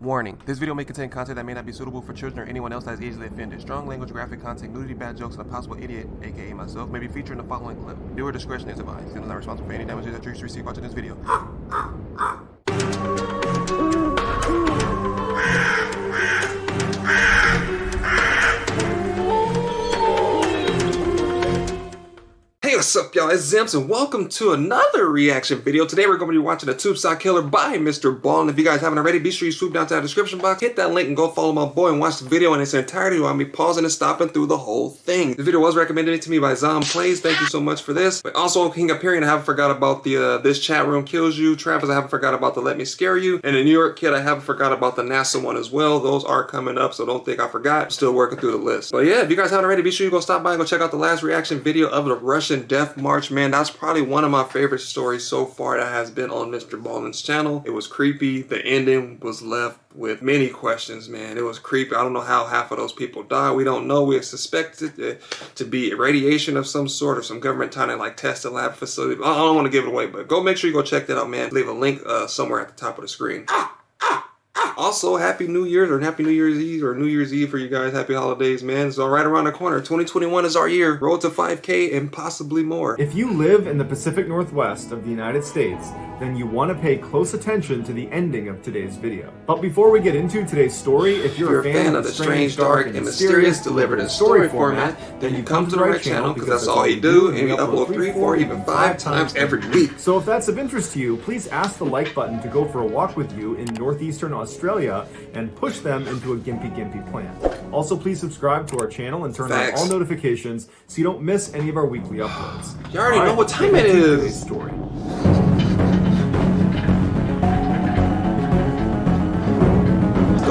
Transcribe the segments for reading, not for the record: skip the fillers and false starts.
Warning, this video may contain content that may not be suitable for children or anyone else that is easily offended. Strong language, graphic content, nudity, bad jokes, and a possible idiot, aka myself, may be featured in the following clip. Viewer discretion is advised. Channel is not responsible for any damages that you receive watching this video. Hey, what's up, y'all? It's Zemps, and welcome to another reaction video. Today we're going to be watching A Tube Sock Killer by Mrballen. If you guys haven't already, be sure you swoop down to the description box, hit that link, and go follow my boy and watch the video in its entirety while I'm pausing and stopping through the whole thing. The video was recommended to me by Zom Plays. Thank you so much for this. But also, King Appearing, I haven't forgot about the This Chat Room Kills You. Travis, I haven't forgot about the Let Me Scare You. And the New York Kid, I haven't forgot about the NASA one as well. Those are coming up, so don't think I forgot. I'm still working through the list. But yeah, if you guys haven't already, be sure you go stop by and go check out the last reaction video of the Russian Death March. Man, that's probably one of my favorite stories so far that has been on Mrballen's channel. It was creepy. The ending was left with many questions, man. It was creepy. I don't know how half of those people died. We don't know. We suspected it to be radiation of some sort or some government trying to like test a lab facility. I don't want to give it away, but go make sure you go check that out, man. Leave a link somewhere at the top of the screen. Also, Happy New Year's or Happy New Year's Eve or New Year's Eve for you guys. Happy holidays, man. So right around the corner. 2021 is our year. Road to 5K and possibly more. If you live in the Pacific Northwest of the United States, then you want to pay close attention to the ending of today's video. But before we get into today's story, if you're a fan of the strange, dark, and mysterious delivered in story format, then you come to the right channel because that's all we do, and we upload 3, 4, even 5 times every week. So if that's of interest to you, please ask the like button to go for a walk with you in northeastern Australia and push them into a gimpy plant. Also, please subscribe to our channel and turn on all notifications so you don't miss any of our weekly uploads. You already know what time it is. Story.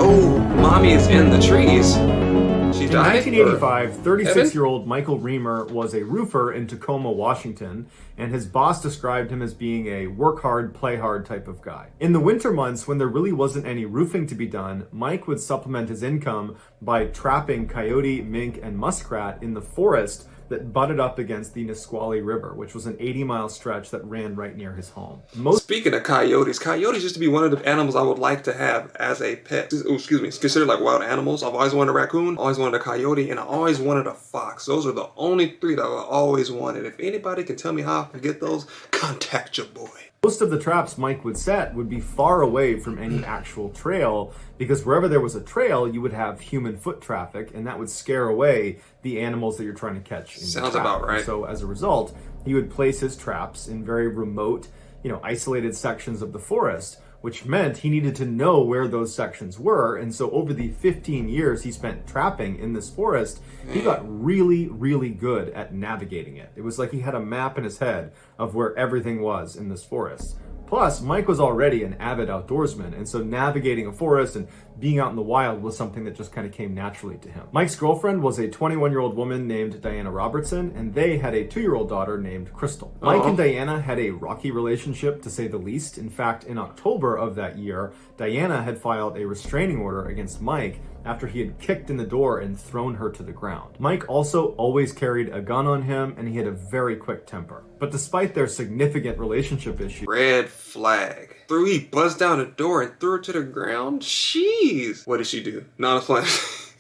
Oh, mommy is in the trees. She died. In 1985, 36-year-old Michael Reamer was a roofer in Tacoma, Washington, and his boss described him as being a work hard, play hard type of guy. In the winter months, when there really wasn't any roofing to be done, Mike would supplement his income by trapping coyote, mink, and muskrat in the forest that butted up against the Nisqually River, which was an 80-mile stretch that ran right near his home. Speaking of coyotes, coyotes used to be one of the animals I would like to have as a pet. Oh, excuse me, considered like wild animals. I've always wanted a raccoon, always wanted a coyote, and I always wanted a fox. Those are the only 3 that I always wanted. If anybody can tell me how I can get those, contact your boy. Most of the traps Mike would set would be far away from any actual trail, because wherever there was a trail, you would have human foot traffic, and that would scare away the animals that you're trying to catch. Sounds about right. And so as a result, he would place his traps in very remote, isolated sections of the forest, which meant he needed to know where those sections were. And so over the 15 years he spent trapping in this forest, he got really, really good at navigating it. It was like he had a map in his head of where everything was in this forest. Plus, Mike was already an avid outdoorsman, and so navigating a forest and being out in the wild was something that just kind of came naturally to him. Mike's girlfriend was a 21-year-old woman named Diana Robertson, and they had a 2-year-old daughter named Crystal. Mike and Diana had a rocky relationship, to say the least. In fact, in October of that year, Diana had filed a restraining order against Mike after he had kicked in the door and thrown her to the ground. Mike also always carried a gun on him, and he had a very quick temper. But despite their significant relationship issues... Red flag. He buzzed down the door and threw her to the ground? Jeez. What did she do? Not a flash.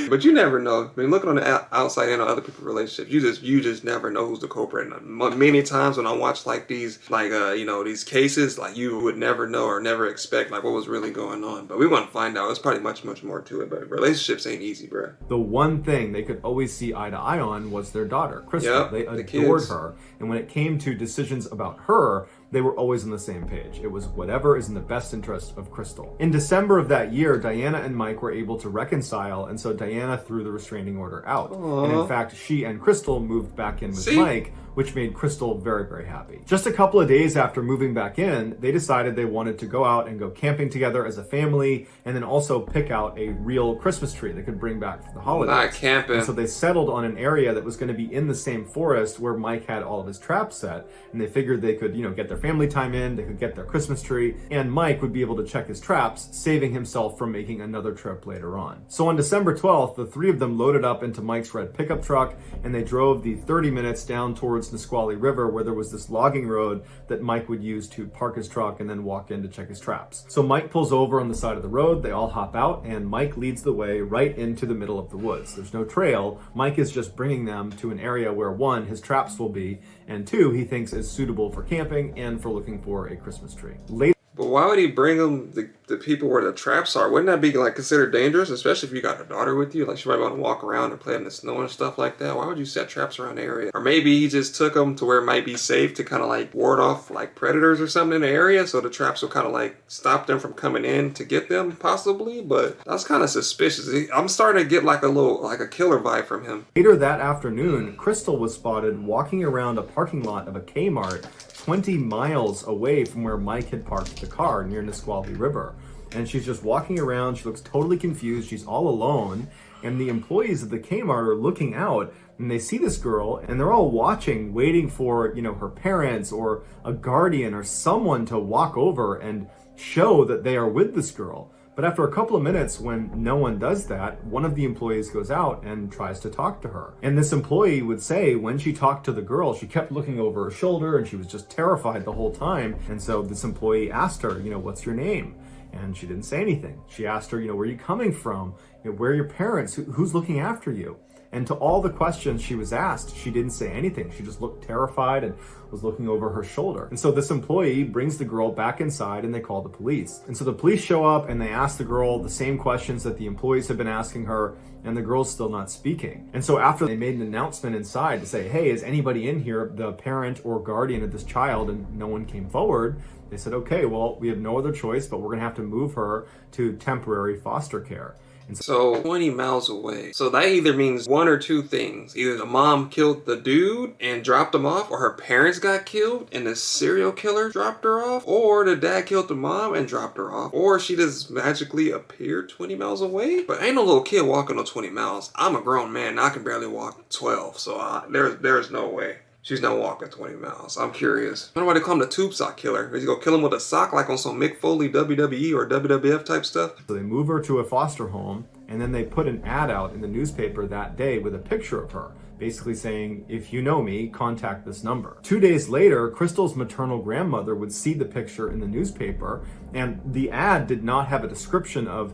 But you never know. I mean, looking on the outside in on other people's relationships, you just never know who's the culprit. And many times when I watch like these, these cases, like you would never know or never expect like what was really going on. But we want to find out. There's probably much more to it. But relationships ain't easy, bro. The one thing they could always see eye to eye on was their daughter, Crystal. Yep, they adored her. And when it came to decisions about her, they were always on the same page. It was whatever is in the best interest of Crystal. In December of that year, Diana and Mike were able to reconcile, and so Diana threw the restraining order out. Aww. And in fact, she and Crystal moved back in with Mike, which made Crystal very, very happy. Just a couple of days after moving back in, they decided they wanted to go out and go camping together as a family, and then also pick out a real Christmas tree they could bring back for the holidays. Not camping. And so they settled on an area that was going to be in the same forest where Mike had all of his traps set, and they figured they could, get their family time in, they could get their Christmas tree, and Mike would be able to check his traps, saving himself from making another trip later on. So on December 12th, the three of them loaded up into Mike's red pickup truck, and they drove the 30 minutes down towards Nisqually River, where there was this logging road that Mike would use to park his truck and then walk in to check his traps. So Mike pulls over on the side of the road, they all hop out, and Mike leads the way right into the middle of the woods. There's no trail. Mike is just bringing them to an area where, one, his traps will be, and two, he thinks is suitable for camping and for looking for a Christmas tree. Later. But why would he bring them the people where the traps are? Wouldn't that be like considered dangerous, especially if you got a daughter with you? Like she might want to walk around and play in the snow and stuff like that. Why would you set traps around the area? Or maybe he just took them to where it might be safe to kind of like ward off like predators or something in the area, so the traps will kind of like stop them from coming in to get them possibly. But that's kind of suspicious. I'm starting to get like a killer vibe from him. Later that afternoon, Crystal was spotted walking around a parking lot of a Kmart 20 miles away from where Mike had parked the car near Nisqually River. And she's just walking around. She looks totally confused. She's all alone. And the employees of the Kmart are looking out and they see this girl and they're all watching, waiting for, her parents or a guardian or someone to walk over and show that they are with this girl. But after a couple of minutes, when no one does that, one of the employees goes out and tries to talk to her. And this employee would say when she talked to the girl, she kept looking over her shoulder and she was just terrified the whole time. And so this employee asked her, what's your name? And she didn't say anything. She asked her, where are you coming from? Where are your parents? Who's looking after you? And to all the questions she was asked, she didn't say anything. She just looked terrified and was looking over her shoulder. And so this employee brings the girl back inside and they call the police. And so the police show up and they ask the girl the same questions that the employees have been asking her, and the girl's still not speaking. And so after they made an announcement inside to say, hey, is anybody in here the parent or guardian of this child? And no one came forward. They said, okay, well, we have no other choice, but we're gonna have to move her to temporary foster care. So 20 miles away. So that either means one or two things. Either the mom killed the dude and dropped him off, or her parents got killed and the serial killer dropped her off, or the dad killed the mom and dropped her off, or she just magically appeared 20 miles away. But ain't no little kid walking on 20 miles. I'm a grown man and I can barely walk 12, so there's no way she's not walking 20 miles. I'm curious. I wonder why they call him the tube sock killer. Is he gonna kill him with a sock like on some Mick Foley WWE or WWF type stuff? So they move her to a foster home, and then they put an ad out in the newspaper that day with a picture of her, basically saying, if you know me, contact this number. 2 days later, Crystal's maternal grandmother would see the picture in the newspaper, and the ad did not have a description of,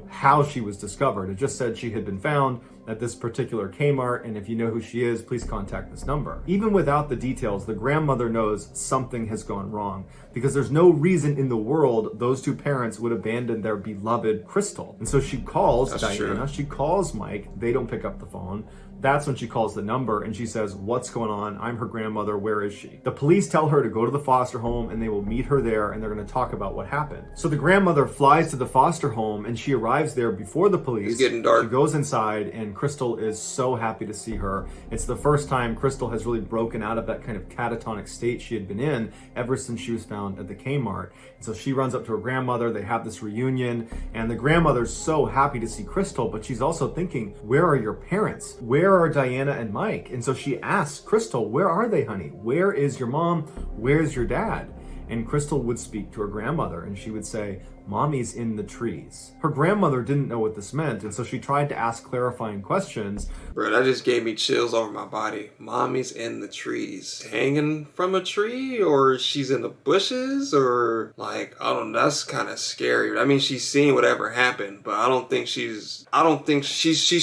how she was discovered. It just said she had been found at this particular Kmart, and if you know who she is, please contact this number. Even without the details, the grandmother knows something has gone wrong, because there's no reason in the world those two parents would abandon their beloved Crystal. And so she calls Diana, she calls Mike, they don't pick up the phone. That's when she calls the number and she says, what's going on? I'm her grandmother, where is she? The police tell her to go to the foster home and they will meet her there and they're gonna talk about what happened. So the grandmother flies to the foster home and she arrives there before the police. It's getting dark. She goes inside and Crystal is so happy to see her. It's the first time Crystal has really broken out of that kind of catatonic state she had been in ever since she was found at the Kmart. And so she runs up to her grandmother, they have this reunion, and the grandmother's so happy to see Crystal, but she's also thinking, where are your parents? Where are Diana and Mike? And so she asks Crystal, where are they, honey? Where is your mom? Where's your dad? And Crystal would speak to her grandmother and she would say, Mommy's in the trees. Her grandmother didn't know what this meant, and so she tried to ask clarifying questions. Bro, that just gave me chills over my body. Mommy's in the trees. Hanging from a tree? Or she's in the bushes? Or like, I don't know, that's kind of scary. I mean, she's seen whatever happened, but I don't think she's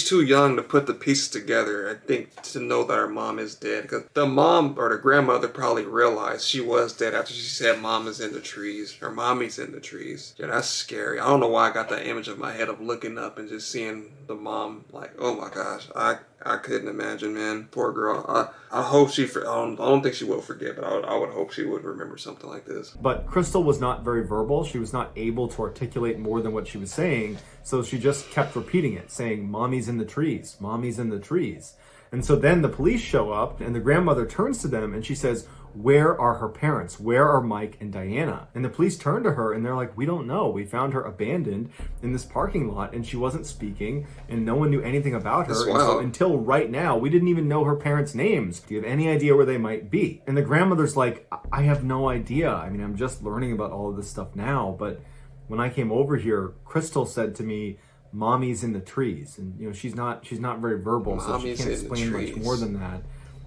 too young to put the pieces together. I think to know that her mom is dead. Because the mom or the grandmother probably realized she was dead after she said mom is in the trees. Or mommy's in the trees. Yeah, that's scary. I don't know why I got that image of my head of looking up and just seeing the mom. Like, oh my gosh, I couldn't imagine, man. Poor girl. I hope I don't think she will forget, but I would hope she would remember something like this. But Crystal was not very verbal. She was not able to articulate more than what she was saying, so she just kept repeating it, saying, Mommy's in the trees, Mommy's in the trees. And so then the police show up and the grandmother turns to them and she says, where are her parents? Where are Mike and Diana? And the police turn to her and they're like, we don't know. We found her abandoned in this parking lot and she wasn't speaking and no one knew anything about her. And so until right now, we didn't even know her parents' names. Do you have any idea where they might be? And the grandmother's like, I have no idea. I mean, I'm just learning about all of this stuff now. But when I came over here, Crystal said to me, Mommy's in the trees. And you know, she's not very verbal, so she can't explain much more than that.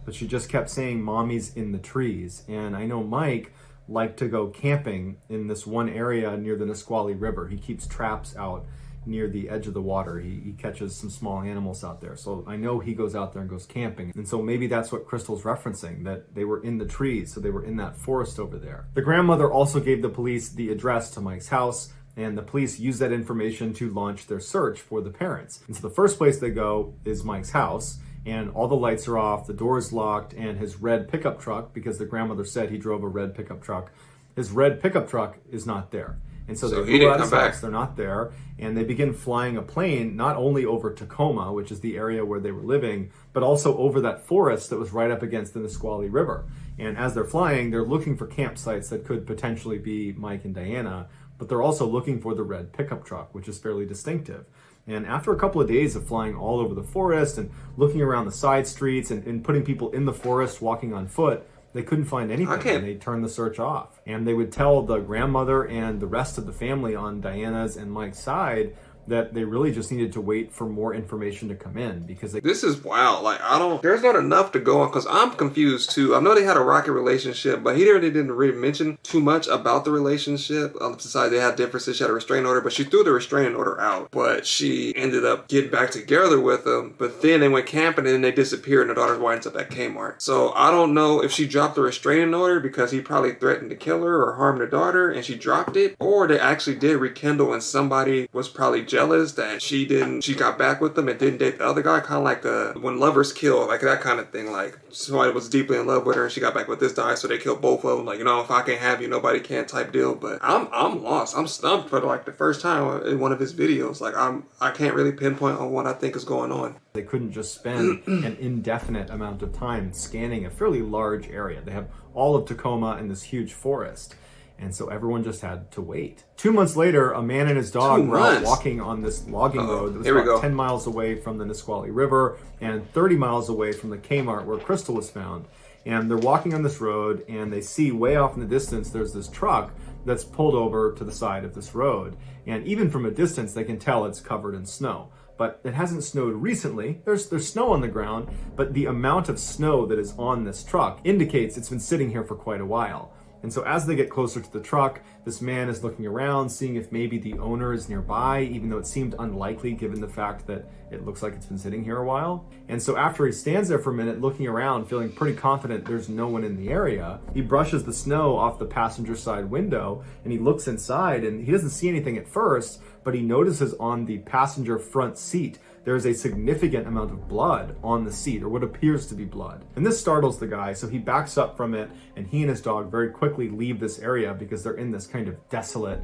But she just kept saying, Mommy's in the trees. And I know Mike liked to go camping in this one area near the Nisqually River. He keeps traps out near the edge of the water. He catches some small animals out there. So I know he goes out there and goes camping. And so maybe that's what Crystal's referencing, that they were in the trees. So they were in that forest over there. The grandmother also gave the police the address to Mike's house, and the police use that information to launch their search for the parents. And so the first place they go is Mike's house, and all the lights are off, the door is locked, and his red pickup truck, because the grandmother said he drove a red pickup truck, his red pickup truck is not there. And so they go out of his house, they're not there, and they begin flying a plane not only over Tacoma, which is the area where they were living, but also over that forest that was right up against the Nisqually River. And as they're flying, they're looking for campsites that could potentially be Mike and Diana, but they're also looking for the red pickup truck, which is fairly distinctive. And after a couple of days of flying all over the forest and looking around the side streets and putting people in the forest walking on foot, they couldn't find anything, and they turned the search off. And they would tell the grandmother and the rest of the family on Diana's and Mike's side that they really just needed to wait for more information to come in, because this is wild. Like, there's not enough to go on, because I'm confused too. I know they had a rocky relationship, but he really didn't mention too much about the relationship. Besides, they had differences. She had a restraining order, but she threw the restraining order out. But she ended up getting back together with him. But then they went camping and then they disappeared, and the daughter winds up at Kmart. So I don't know if she dropped the restraining order because he probably threatened to kill her or harm the daughter and she dropped it, or they actually did rekindle and somebody was probably jealous that she got back with them and didn't date the other guy, kind of like when lovers kill, like that kind of thing. Like somebody was deeply in love with her and she got back with this guy, so they killed both of them. Like, you know, if I can't have you, nobody can type deal. But I'm lost. I'm stumped for like the first time in one of his videos. Like I can't really pinpoint on what I think is going on. They couldn't just spend an indefinite amount of time scanning a fairly large area. They have all of Tacoma and this huge forest. And so everyone just had to wait. 2 months later, a man and his dog were out walking on this logging road that was about 10 miles away from the Nisqually River and 30 miles away from the Kmart where Crystal was found. And they're walking on this road and they see way off in the distance there's this truck that's pulled over to the side of this road. And even from a distance, they can tell it's covered in snow. But it hasn't snowed recently. There's snow on the ground, but the amount of snow that is on this truck indicates it's been sitting here for quite a while. And so as they get closer to the truck, this man is looking around, seeing if maybe the owner is nearby, even though it seemed unlikely given the fact that it looks like it's been sitting here a while. And so after he stands there for a minute looking around, feeling pretty confident there's no one in the area, he brushes the snow off the passenger side window and he looks inside, and he doesn't see anything at first, but he notices on the passenger front seat there's a significant amount of blood on the seat, or what appears to be blood. And this startles the guy, so he backs up from it, and he and his dog very quickly leave this area because they're in this kind of desolate,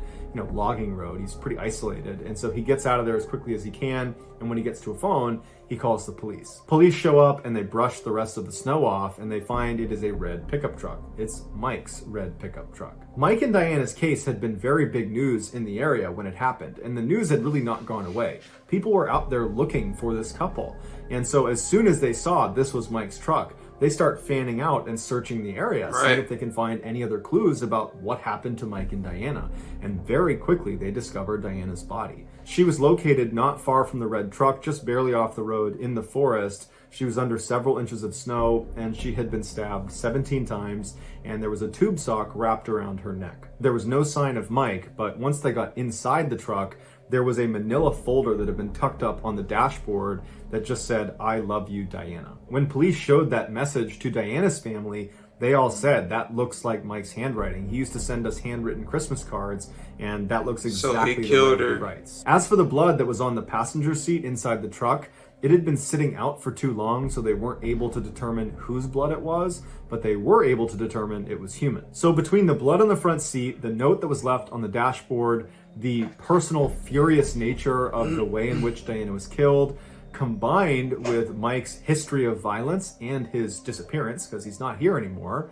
logging road. He's pretty isolated, and so he gets out of there as quickly as he can, and when he gets to a phone, he calls the police. Police show up and they brush the rest of the snow off, and they find it is a red pickup truck. It's Mike's red pickup truck. Mike and Diana's case had been very big news in the area when it happened, and the news had really not gone away. People were out there looking for this couple. And so as soon as they saw this was Mike's truck, they start fanning out and searching the area, seeing if they can find any other clues about what happened to Mike and Diana. And very quickly, they discovered Diana's body. She was located not far from the red truck, just barely off the road in the forest. She was under several inches of snow, and she had been stabbed 17 times, and there was a tube sock wrapped around her neck. There was no sign of Mike, but once they got inside the truck, there was a manila folder that had been tucked up on the dashboard that just said, "I love you, Diana." When police showed that message to Diana's family, they all said, that looks like Mike's handwriting. He used to send us handwritten Christmas cards, and that looks exactly the way he writes. As for the blood that was on the passenger seat inside the truck, it had been sitting out for too long, so they weren't able to determine whose blood it was, but they were able to determine it was human. So between the blood on the front seat, the note that was left on the dashboard, the personal furious nature of the way in which Diana was killed, combined with Mike's history of violence and his disappearance, because he's not here anymore,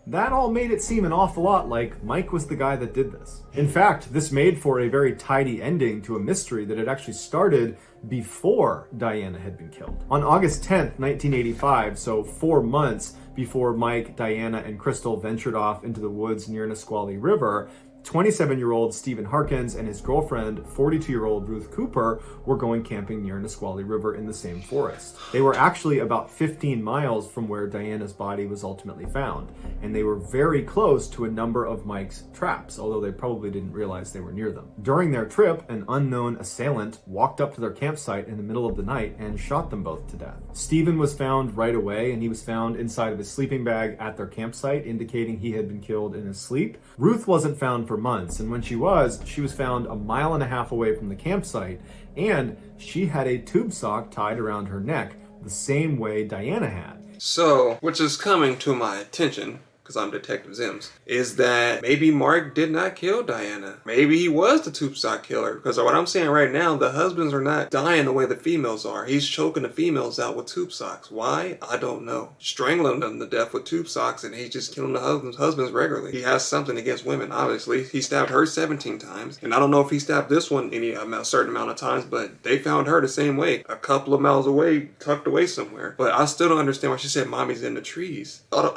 that all made it seem an awful lot like Mike was the guy that did this. In fact, this made for a very tidy ending to a mystery that had actually started before Diana had been killed. On August 10th, 1985, so 4 months before Mike, Diana, and Crystal ventured off into the woods near Nisqually River, 27-year-old Stephen Harkins and his girlfriend, 42-year-old Ruth Cooper, were going camping near Nisqually River in the same forest. They were actually about 15 miles from where Diana's body was ultimately found, and they were very close to a number of Mike's traps, although they probably didn't realize they were near them. During their trip, an unknown assailant walked up to their campsite in the middle of the night and shot them both to death. Stephen was found right away, and he was found inside of his sleeping bag at their campsite, indicating he had been killed in his sleep. Ruth wasn't found for months, and when she was found a mile and a half away from the campsite, and she had a tube sock tied around her neck, the same way Diana had. So, which is coming to my attention, because I'm Detective Zims, is that maybe Mark did not kill Diana. Maybe he was the tube sock killer. Because what I'm saying right now, the husbands are not dying the way the females are. He's choking the females out with tube socks. Why? I don't know. Strangling them to death with tube socks, and he's just killing the husbands regularly. He has something against women, obviously. He stabbed her 17 times. And I don't know if he stabbed this one a certain amount of times, but they found her the same way. A couple of miles away, tucked away somewhere. But I still don't understand why she said mommy's in the trees. I don't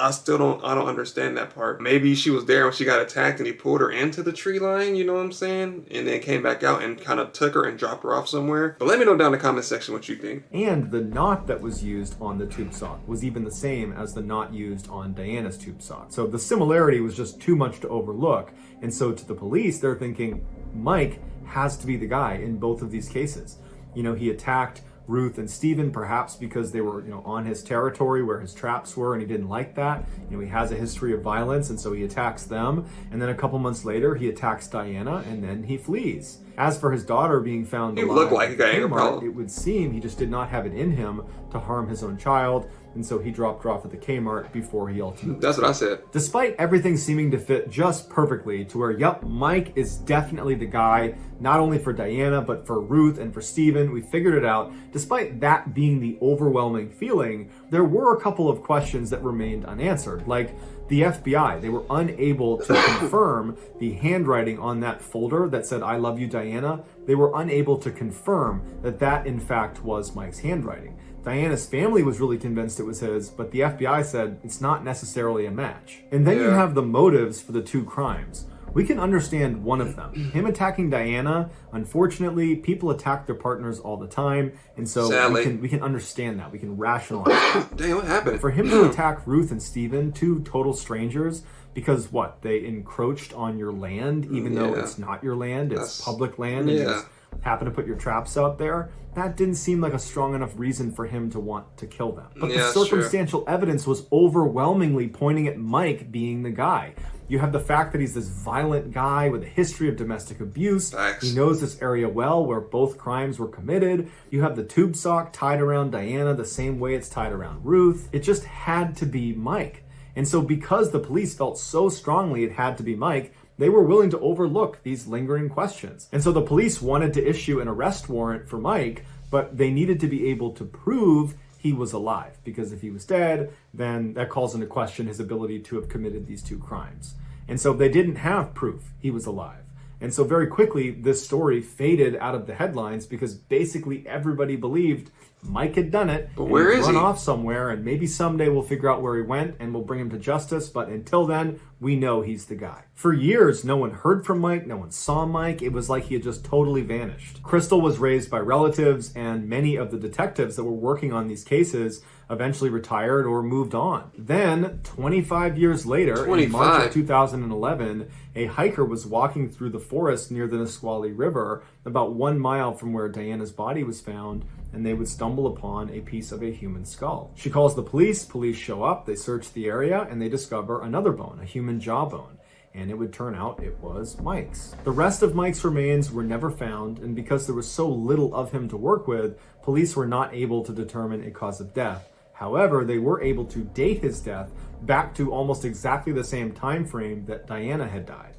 understand that part. Maybe she was there when she got attacked and he pulled her into the tree line, you know what I'm saying? And then came back out and kind of took her and dropped her off somewhere. But let me know down in the comment section what you think. And the knot that was used on the tube sock was even the same as the knot used on Diana's tube sock. So the similarity was just too much to overlook. And so to the police, they're thinking Mike has to be the guy in both of these cases. You know, he attacked Ruth and Stephen, perhaps because they were, on his territory where his traps were, and he didn't like that. He has a history of violence, and so he attacks them. And then a couple months later, he attacks Diana, and then he flees. As for his daughter being found alive, looked like he got anger problem. It would seem he just did not have it in him to harm his own child, and so he dropped her off at the Kmart before he ultimately... That's what I said. Despite everything seeming to fit just perfectly to where, yep, Mike is definitely the guy, not only for Diana, but for Ruth and for Stephen, we figured it out. Despite that being the overwhelming feeling, there were a couple of questions that remained unanswered, like the FBI. They were unable to confirm the handwriting on that folder that said, "I love you, Diana." They were unable to confirm that that, in fact, was Mike's handwriting. Diana's family was really convinced it was his, but the FBI said it's not necessarily a match. And then you have the motives for the two crimes. We can understand one of them. Him attacking Diana, unfortunately, people attack their partners all the time, and so we can understand that. We can rationalize that. Dang, what happened? For him to attack Ruth and Stephen, two total strangers, because they encroached on your land, even though it's not your land, it's public land, and you just happen to put your traps out there, that didn't seem like a strong enough reason for him to want to kill them. But the circumstantial evidence was overwhelmingly pointing at Mike being the guy. You have the fact that he's this violent guy with a history of domestic abuse. Facts. He knows this area well where both crimes were committed. You have the tube sock tied around Diana the same way it's tied around Ruth. It just had to be Mike. And so because the police felt so strongly it had to be Mike, they were willing to overlook these lingering questions. And so the police wanted to issue an arrest warrant for Mike, but they needed to be able to prove he was alive, because if he was dead, then that calls into question his ability to have committed these two crimes. And so they didn't have proof he was alive. And so very quickly, this story faded out of the headlines because basically everybody believed Mike had done it. But where is he? Run off somewhere, and maybe someday we'll figure out where he went and we'll bring him to justice. But until then, we know he's the guy. For years, no one heard from Mike, no one saw Mike. It was like he had just totally vanished. Crystal was raised by relatives, and many of the detectives that were working on these cases eventually retired or moved on. Then, 25 years later, in March of 2011, a hiker was walking through the forest near the Nisqually River, about 1 mile from where Diana's body was found, and they would stumble upon a piece of a human skull. She calls the police show up, they search the area, and they discover another bone, a human jawbone. And it would turn out it was Mike's. The rest of Mike's remains were never found, and because there was so little of him to work with, police were not able to determine a cause of death. However, they were able to date his death back to almost exactly the same time frame that Diana had died.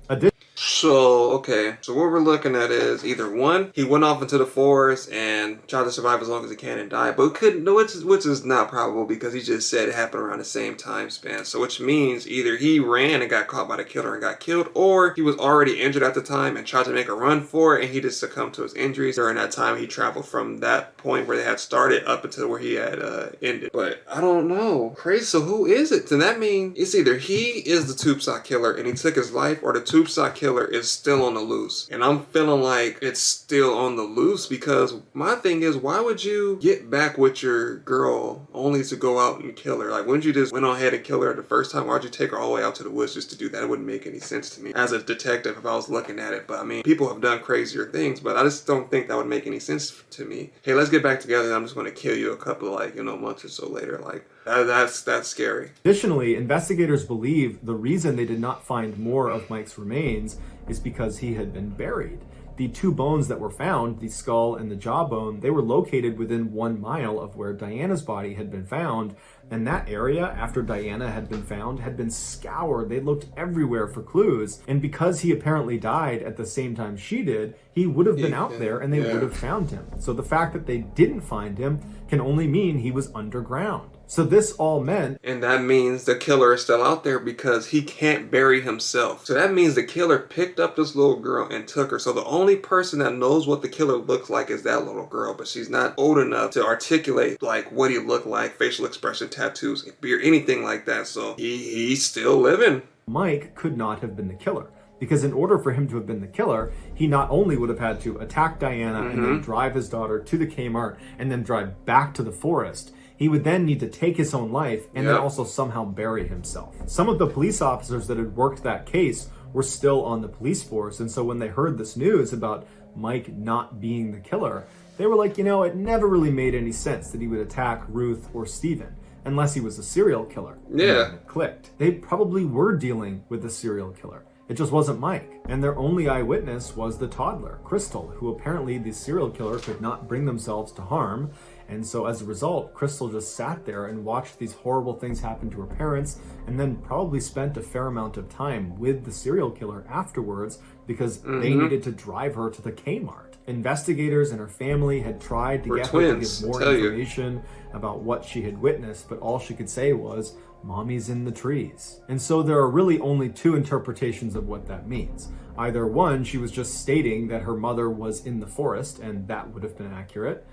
So, okay. So what we're looking at is either one, he went off into the forest and tried to survive as long as he can and died, but couldn't, which is not probable because he just said it happened around the same time span. So which means either he ran and got caught by the killer and got killed, or he was already injured at the time and tried to make a run for it and he just succumbed to his injuries. During that time, he traveled from that point where they had started up until where he had ended. But I don't know. Crazy. So who is it? Then that means it's either he is the tube sock killer and he took his life, or the tube sock killer is still on the loose. And I'm feeling like it's still on the loose because my thing is, why would you get back with your girl only to go out and kill her? Like, wouldn't you just went on ahead and kill her the first time? Why'd you take her all the way out to the woods just to do that? It wouldn't make any sense to me as a detective if I was looking at it. But I mean, people have done crazier things, but I just don't think that would make any sense to me. Hey, let's get back together and I'm just going to kill you a couple of months or so later. Like, that's scary. Additionally, investigators believe the reason they did not find more of Mike's remains is because he had been buried. The two bones that were found, the skull and the jawbone, they were located within 1 mile of where Diana's body had been found. And that area, after Diana had been found, had been scoured. They looked everywhere for clues. And because he apparently died at the same time she did, he would have been out there and they would have found him. So the fact that they didn't find him can only mean he was underground. So this all meant... And that means the killer is still out there because he can't bury himself. So that means the killer picked up this little girl and took her. So the only person that knows what the killer looks like is that little girl. But she's not old enough to articulate like what he looked like, facial expression, tattoos, beard, anything like that. So he's still living. Mike could not have been the killer. Because in order for him to have been the killer, he not only would have had to attack Diana and then drive his daughter to the Kmart and then drive back to the forest, he would then need to take his own life and then also somehow bury himself. Some of the police officers that had worked that case were still on the police force, and so when they heard this news about Mike not being the killer, they were like, it never really made any sense that he would attack Ruth or Steven. Unless he was a serial killer. Yeah. It clicked. They probably were dealing with a serial killer. It just wasn't Mike. And their only eyewitness was the toddler, Crystal, who apparently the serial killer could not bring themselves to harm. And so as a result, Crystal just sat there and watched these horrible things happen to her parents, and then probably spent a fair amount of time with the serial killer afterwards because they needed to drive her to the Kmart. Investigators and her family had tried to get her to give more information about what she had witnessed, but all she could say was, "Mommy's in the trees." And so there are really only two interpretations of what that means. Either one, she was just stating that her mother was in the forest, and that would have been accurate,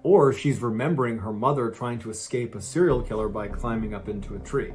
or she's remembering her mother trying to escape a serial killer by climbing up into a tree.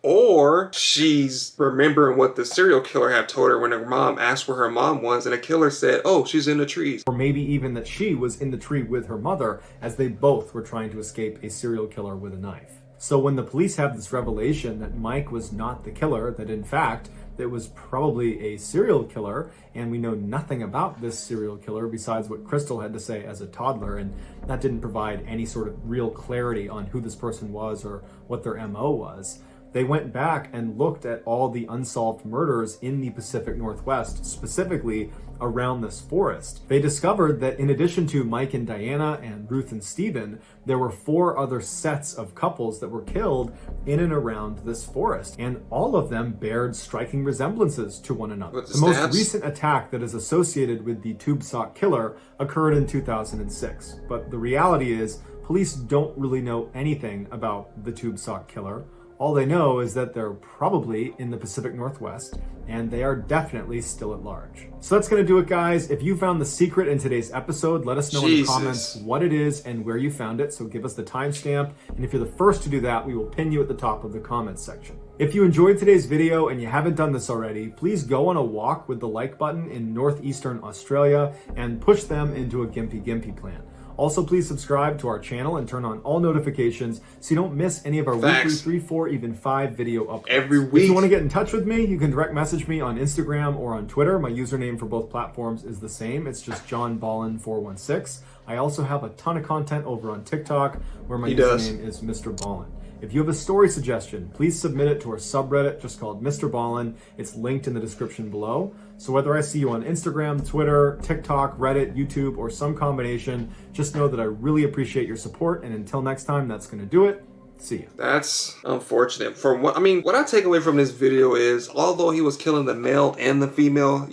Or she's remembering what the serial killer had told her when her mom asked where her mom was, and the killer said, "Oh, she's in the trees." Or maybe even that she was in the tree with her mother as they both were trying to escape a serial killer with a knife. So when the police have this revelation that Mike was not the killer, that in fact it was probably a serial killer, and we know nothing about this serial killer besides what Crystal had to say as a toddler, and that didn't provide any sort of real clarity on who this person was or what their MO was. They went back and looked at all the unsolved murders in the Pacific Northwest, specifically around this forest. They discovered that in addition to Mike and Diana and Ruth and Steven, there were 4 other sets of couples that were killed in and around this forest, and all of them bared striking resemblances to one another. The most recent attack that is associated with the tube sock killer occurred in 2006, but the reality is police don't really know anything about the tube sock killer. All they know is that they're probably in the Pacific Northwest, and they are definitely still at large. So that's going to do it, guys. If you found the secret in today's episode, let us know in the comments what it is and where you found it. So give us the timestamp, and if you're the first to do that, we will pin you at the top of the comments section. If you enjoyed today's video and you haven't done this already, please go on a walk with the like button in northeastern Australia and push them into a Gimpy plan. Also, please subscribe to our channel and turn on all notifications so you don't miss any of our weekly 3, 4, even 5 video uploads. Every week. If you want to get in touch with me, you can direct message me on Instagram or on Twitter. My username for both platforms is the same. It's just JohnBallen416. I also have a ton of content over on TikTok where my username is Mrballen. If you have a story suggestion, please submit it to our subreddit just called Mrballen. It's linked in the description below. So whether I see you on Instagram, Twitter, TikTok, Reddit, YouTube, or some combination, just know that I really appreciate your support. And until next time, that's going to do it. See ya. That's unfortunate. For what I mean, what I take away from this video is, although he was killing the male and the female,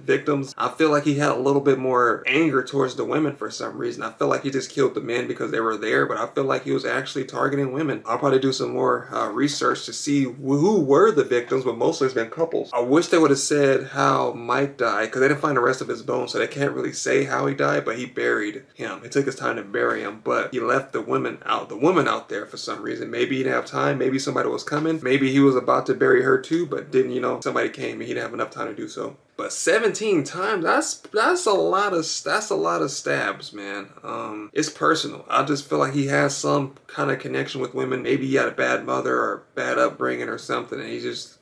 victims, I feel like he had a little bit more anger towards the women for some reason. I feel like he just killed the men because they were there, but I feel like he was actually targeting women. I'll probably do some more research to see who were the victims, but mostly it's been couples. I wish they would have said how Mike died, because they didn't find the rest of his bones, so they can't really say how he died, but he buried him. It took his time to bury him, but he left the woman out there for some reason. Maybe he didn't have time, maybe somebody was coming, maybe he was about to bury her too, but didn't, somebody came and he didn't have enough time to do so. But 17 times, that's a lot of stabs, man. It's personal. I just feel like he has some kind of connection with women. Maybe he had a bad mother or bad upbringing or something, and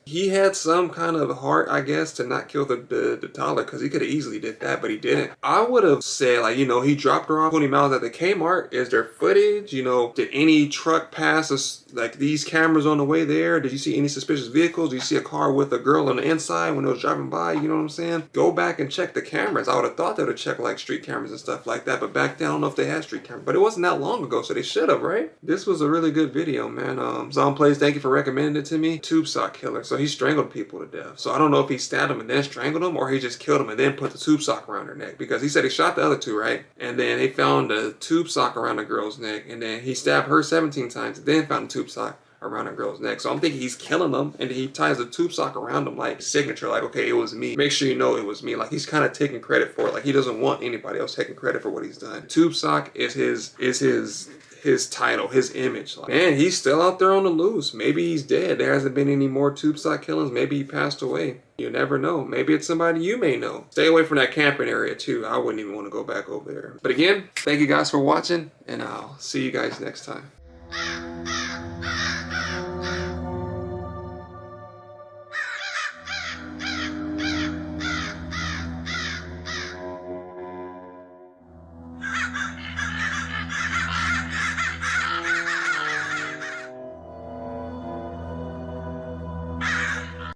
he had some kind of heart, I guess, to not kill the toddler, because he could have easily did that, but he didn't. I would have said, like, he dropped her off 20 miles at the Kmart. Is there footage? Did any truck pass us, like, these cameras on the way there? Did you see any suspicious vehicles? Did you see a car with a girl on the inside when it was driving by? You know what I'm saying? Go back and check the cameras. I would have thought they would have checked, like, street cameras and stuff like that, but back then I don't know if they had street cameras, but it wasn't that long ago, so they should have, right? This was a really good video, man. Zon Plays, thank you for recommending it to me. Tube sock killer. So he strangled people to death. So I don't know if he stabbed them and then strangled them, or he just killed them and then put the tube sock around her neck, because he said he shot the other two, right? And then they found the tube sock around the girl's neck, and then he stabbed her 17 times and then found the tube sock around a girl's neck. So I'm thinking he's killing them, and he ties a tube sock around them, like signature, like, okay, it was me. Make sure you know it was me. Like, he's kind of taking credit for it. Like, he doesn't want anybody else taking credit for what he's done. Tube sock is his title, his image. Like, man, he's still out there on the loose. Maybe he's dead. There hasn't been any more tube sock killings. Maybe he passed away. You never know. Maybe it's somebody you may know. Stay away from that camping area too. I wouldn't even want to go back over there. But again, thank you guys for watching, and I'll see you guys next time.